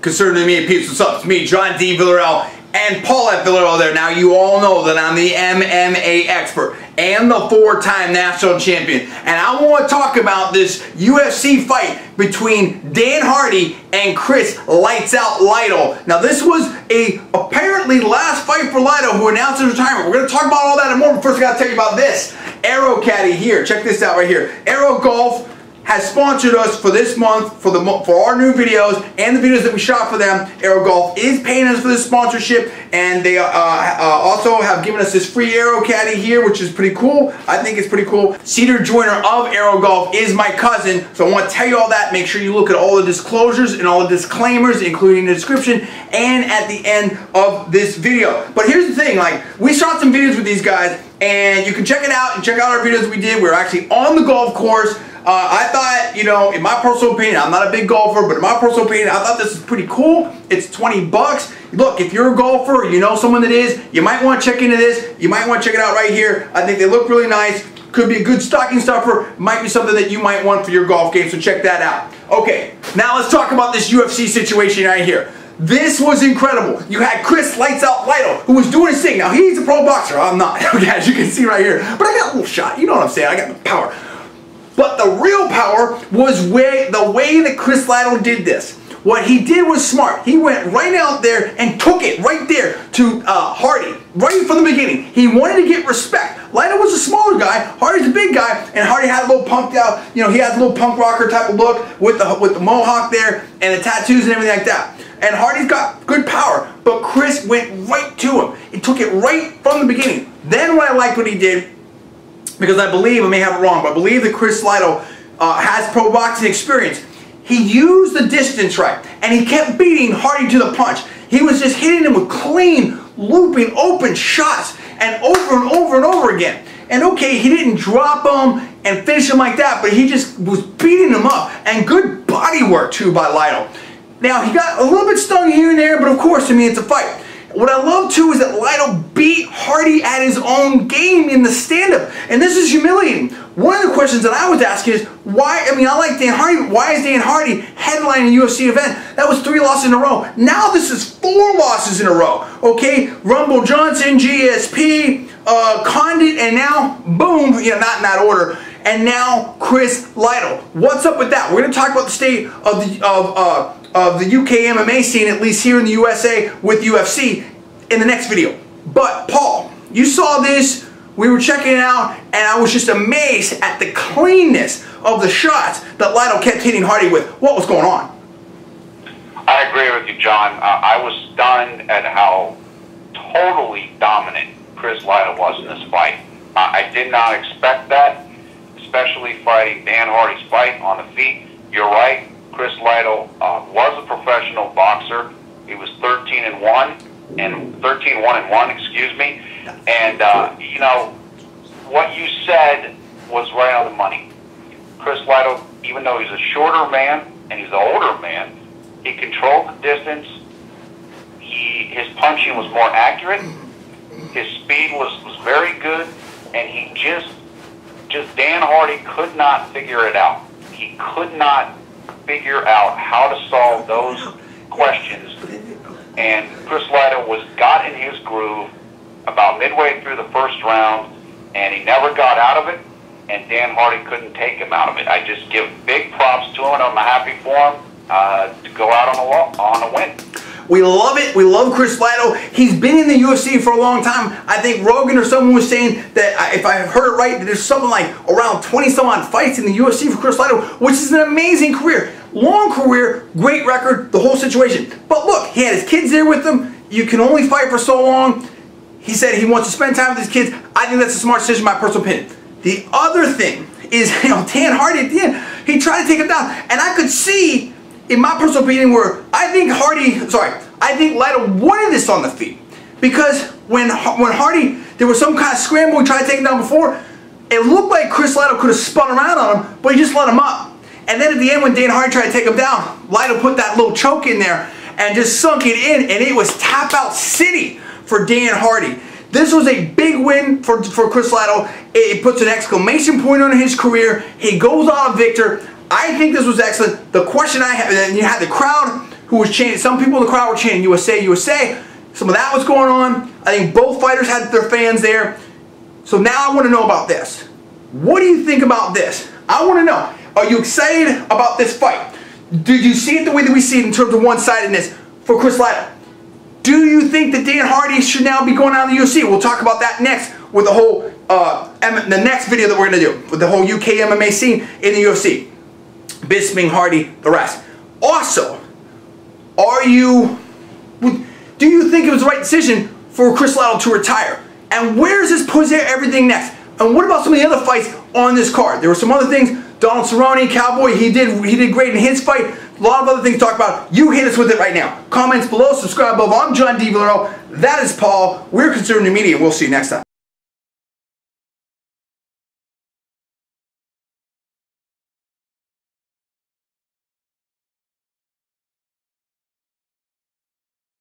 Concerning me, peeps, what's up? It's me, John D. Villarreal, and Paul at Villarreal there. Now, you all know that I'm the MMA expert and the 4-time national champion. And I want to talk about this UFC fight between Dan Hardy and Chris Lights Out Lytle. Now, this was a apparently last fight for Lytle, who announced his retirement. We're going to talk about all that and more, but first I got to tell you about this. Aero Caddy here. Check this out right here. Aero Golf has sponsored us for this month for our new videos and the videos that we shot for them. Aero Golf is paying us for this sponsorship, and they also have given us this free Aero Caddy here, which is pretty cool. I think it's pretty cool. Cedar Joyner of Aero Golf is my cousin, so I want to tell you all that. Make sure you look at all the disclosures and all the disclaimers, including the description and at the end of this video. But here's the thing, like, we shot some videos with these guys, and you can check it out and check out our videos that we did. We were actually on the golf course. I thought, you know, in my personal opinion, I'm not a big golfer, but in my personal opinion, I thought this is pretty cool. It's 20 bucks. Look, if you're a golfer, you know someone that is, you might want to check into this. You might want to check it out right here. I think they look really nice. Could be a good stocking stuffer. Might be something that you might want for your golf game, so check that out. Okay, now let's talk about this UFC situation right here. This was incredible. You had Chris Lights Out Lytle, who was doing his thing. Now, he's a pro boxer. I'm not, okay, as you can see right here. But I got a little shot. You know what I'm saying? I got the power. But the real power was the way that Chris Lytle did this. What he did was smart. He went right out there and took it right there to Hardy, right from the beginning. He wanted to get respect. Lytle was a smaller guy, Hardy's a big guy, and Hardy had a little punked out, you know, he has a little punk rocker type of look with the mohawk there and the tattoos and everything like that. And Hardy's got good power, but Chris went right to him. He took it right from the beginning. Then what I liked what he did, because I believe, I may have it wrong, but I believe that Chris Lytle has pro boxing experience. He used the distance right, and he kept beating Hardy to the punch. He was just hitting him with clean, looping, open shots, and over and over again. And okay, he didn't drop him and finish him like that, but he just was beating him up. And good body work too by Lytle. Now, he got a little bit stung here and there, but of course, I mean, it's a fight. What I love too is that Lytle beat Hardy at his own game in the stand-up, and this is humiliating. One of the questions that I was asking is, why, I mean, I like Dan Hardy, why is Dan Hardy headlining a UFC event? That was 3 losses in a row. Now this is 4 losses in a row, okay? Rumble Johnson, GSP, Condit, and now, boom, you know, not in that order, and now Chris Lytle. What's up with that? We're going to talk about the state of the UK MMA scene, at least here in the USA with UFC, in the next video. But Paul, you saw this, we were checking it out, and I was just amazed at the cleanness of the shots that Lytle kept hitting Hardy with. What was going on? I agree with you, John. I was stunned at how totally dominant Chris Lytle was in this fight. I did not expect that, especially fighting Dan Hardy's fight on the feet. You're right. Chris Lytle was a professional boxer. He was 13-1, excuse me. And you know, what you said was right on the money. Chris Lytle, even though he's a shorter man and he's an older man, he controlled the distance. His punching was more accurate. His speed was very good, and he just Dan Hardy could not figure it out. He could not figure out how to solve those questions, and Chris Lytle got in his groove about midway through the first round, and he never got out of it, and Dan Hardy couldn't take him out of it. I just give big props to him, and I'm happy for him to go out on a win. We love it. We love Chris Lytle. He's been in the UFC for a long time. I think Rogan or someone was saying that, if I have heard it right, that there's something like around 20-some-odd fights in the UFC for Chris Lytle, which is an amazing career. Long career, great record, the whole situation. But look, he had his kids there with him. You can only fight for so long. He said he wants to spend time with his kids. I think that's a smart decision, my personal opinion. The other thing is, you know, Dan Hardy at the end, he tried to take him down. And I could see, in my personal opinion, where I think Lytle wanted this on the feet. Because when Hardy, there was some kind of scramble, he tried to take him down before, it looked like Chris Lytle could have spun around on him, but he just let him up. And then at the end, when Dan Hardy tried to take him down, Lytle put that little choke in there and just sunk it in, and it was tap out city for Dan Hardy. This was a big win for Chris Lytle. It puts an exclamation point on his career. He goes out a victor. I think this was excellent. The question I have, and you had the crowd who who was chanting. Some people in the crowd were chanting USA, USA. Some of that was going on. I think both fighters had their fans there. So now I want to know about this. What do you think about this? I want to know. Are you excited about this fight? Did you see it the way that we see it in terms of one-sidedness for Chris Lytle? Do you think that Dan Hardy should now be going out of the UFC? We'll talk about that next with the whole, the next video that we're going to do with the whole UK MMA scene in the UFC. Bisping, Hardy, the rest. Also, do you think it was the right decision for Chris Lytle to retire? And where does this put everything next? And what about some of the other fights on this card? There were some other things. Donald Cerrone, Cowboy, he did great in his fight. A lot of other things to talk about. You hit us with it right now. Comments below, subscribe above. I'm John D. Villarreal. That is Paul. We're Conservative Media. We'll see you next time.